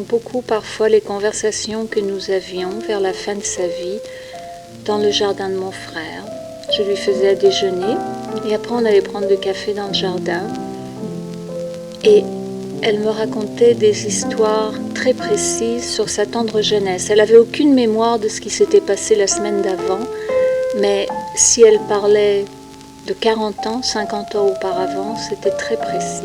manque beaucoup parfois les conversations que nous avions vers la fin de sa vie dans le jardin de mon frère. Je lui faisais à déjeuner et après on allait prendre le café dans le jardin. Et elle me racontait des histoires très précises sur sa tendre jeunesse. Elle n'avait aucune mémoire de ce qui s'était passé la semaine d'avant, mais si elle parlait de 40 ans, 50 ans auparavant, c'était très précis.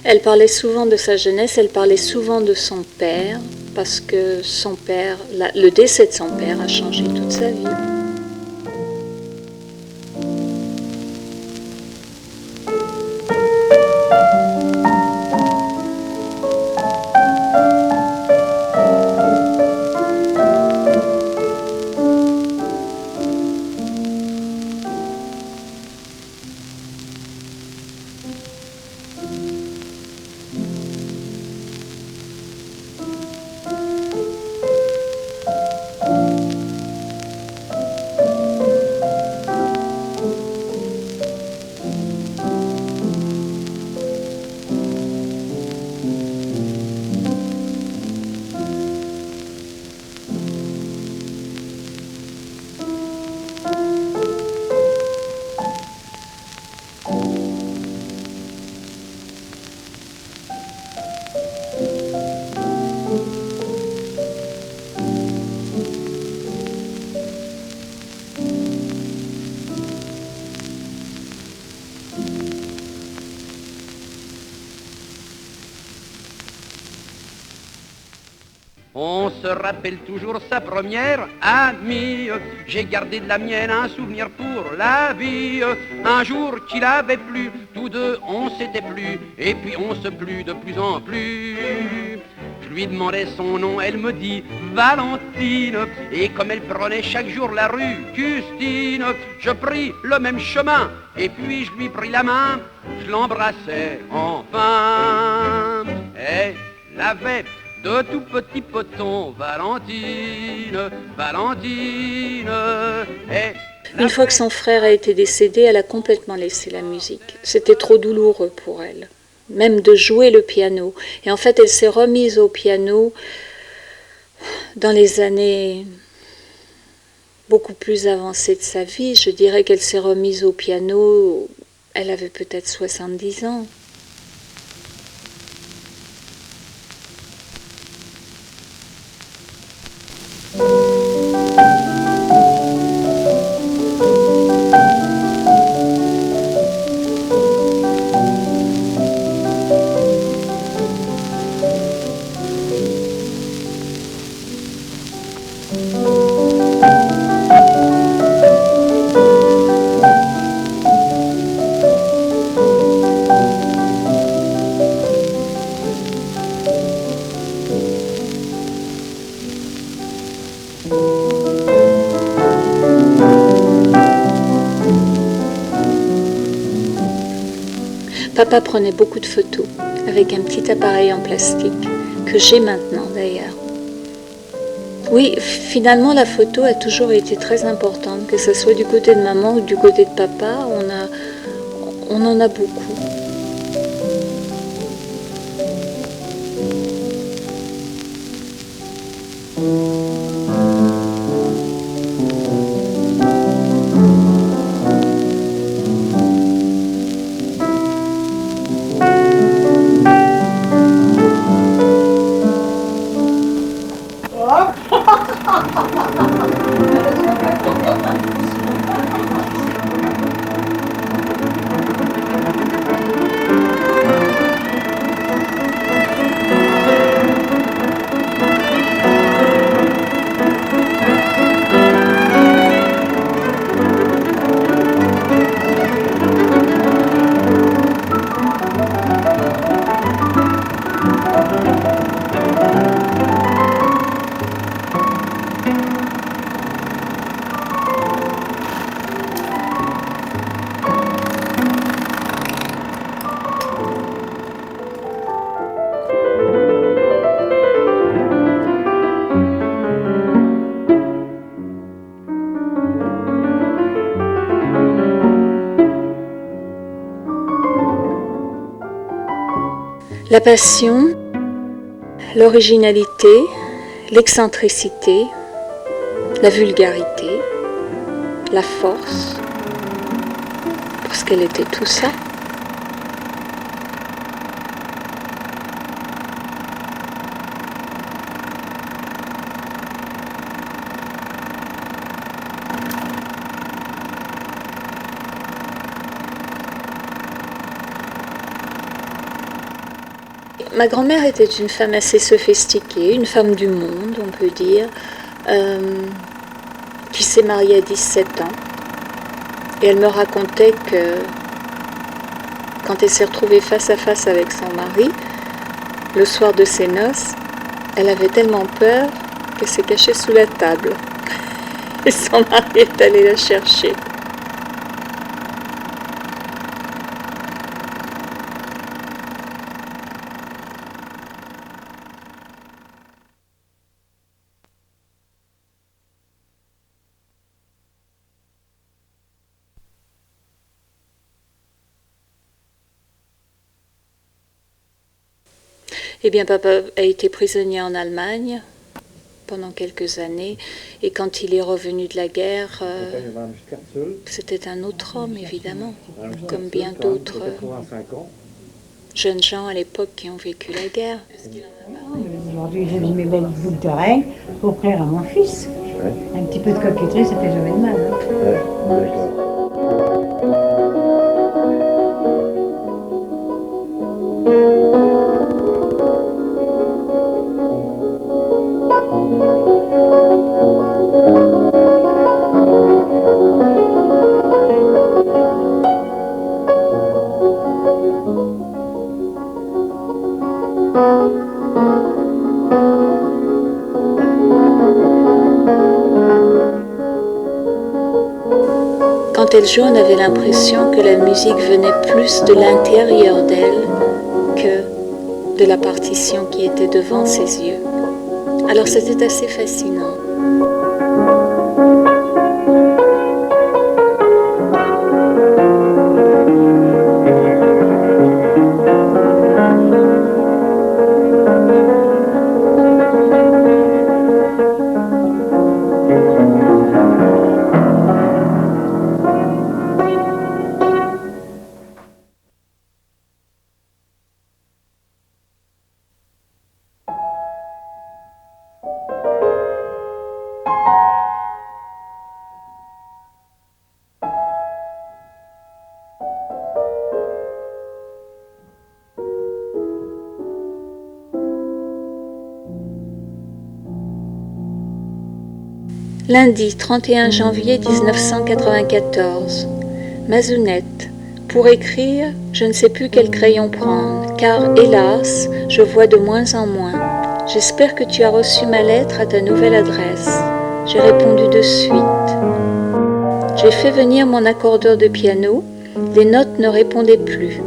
Elle parlait souvent de sa jeunesse, elle parlait souvent de son père, parce que son père, le décès de son père a changé toute sa vie. On se rappelle toujours sa première amie. J'ai gardé de la mienne un souvenir pour la vie. Un jour qu'il avait plu, tous deux on s'était plu, et puis on se plut de plus en plus. Je lui demandais son nom, elle me dit Valentine. Et comme elle prenait chaque jour la rue Custine, je pris le même chemin, et puis je lui pris la main. Je l'embrassais enfin. Elle avait de tout petits potons, Valentine, Valentine. Une fois que son frère a été décédé, elle a complètement laissé la musique. C'était trop douloureux pour elle, même de jouer le piano. Et en fait, elle s'est remise au piano dans les années beaucoup plus avancées de sa vie. Je dirais qu'elle s'est remise au piano, elle avait peut-être 70 ans. Papa prenait beaucoup de photos avec un petit appareil en plastique que j'ai maintenant d'ailleurs. Oui, finalement la photo a toujours été très importante, que ce soit du côté de maman ou du côté de papa, on en a beaucoup. La passion, l'originalité, l'excentricité, la vulgarité, la force, parce qu'elle était tout ça. Ma grand-mère était une femme assez sophistiquée, une femme du monde, on peut dire, qui s'est mariée à 17 ans. Et elle me racontait que quand elle s'est retrouvée face à face avec son mari, le soir de ses noces, elle avait tellement peur qu'elle s'est cachée sous la table. Et son mari est allé la chercher. Eh bien, papa a été prisonnier en Allemagne pendant quelques années, et quand il est revenu de la guerre, c'était un autre homme, évidemment, comme bien d'autres jeunes gens à l'époque qui ont vécu la guerre. Aujourd'hui, j'ai mis mes belles boucles d'oreilles pour offrir à mon fils. Un petit peu de coquetterie, ça fait jamais de mal. Quand elle jouait, on avait l'impression que la musique venait plus de l'intérieur d'elle que de la partition qui était devant ses yeux. Alors c'était assez fascinant. Lundi 31 janvier 1994. Mazounette. Pour écrire, je ne sais plus quel crayon prendre, car, hélas, je vois de moins en moins. J'espère que tu as reçu ma lettre à ta nouvelle adresse. J'ai répondu de suite. J'ai fait venir mon accordeur de piano. Les notes ne répondaient plus.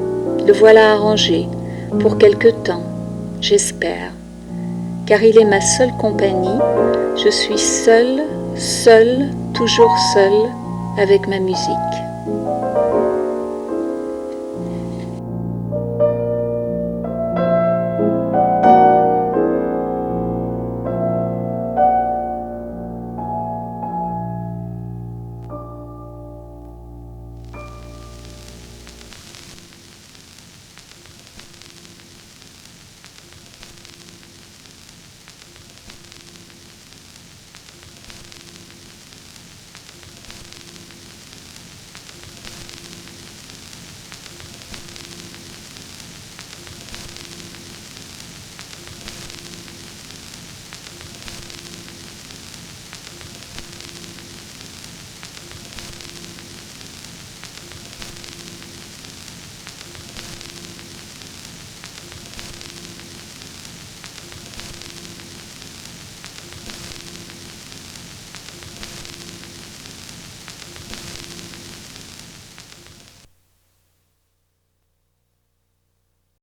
Le voilà arrangé, pour quelque temps, j'espère. Car il est ma seule compagnie. Je suis seule, toujours seule, avec ma musique.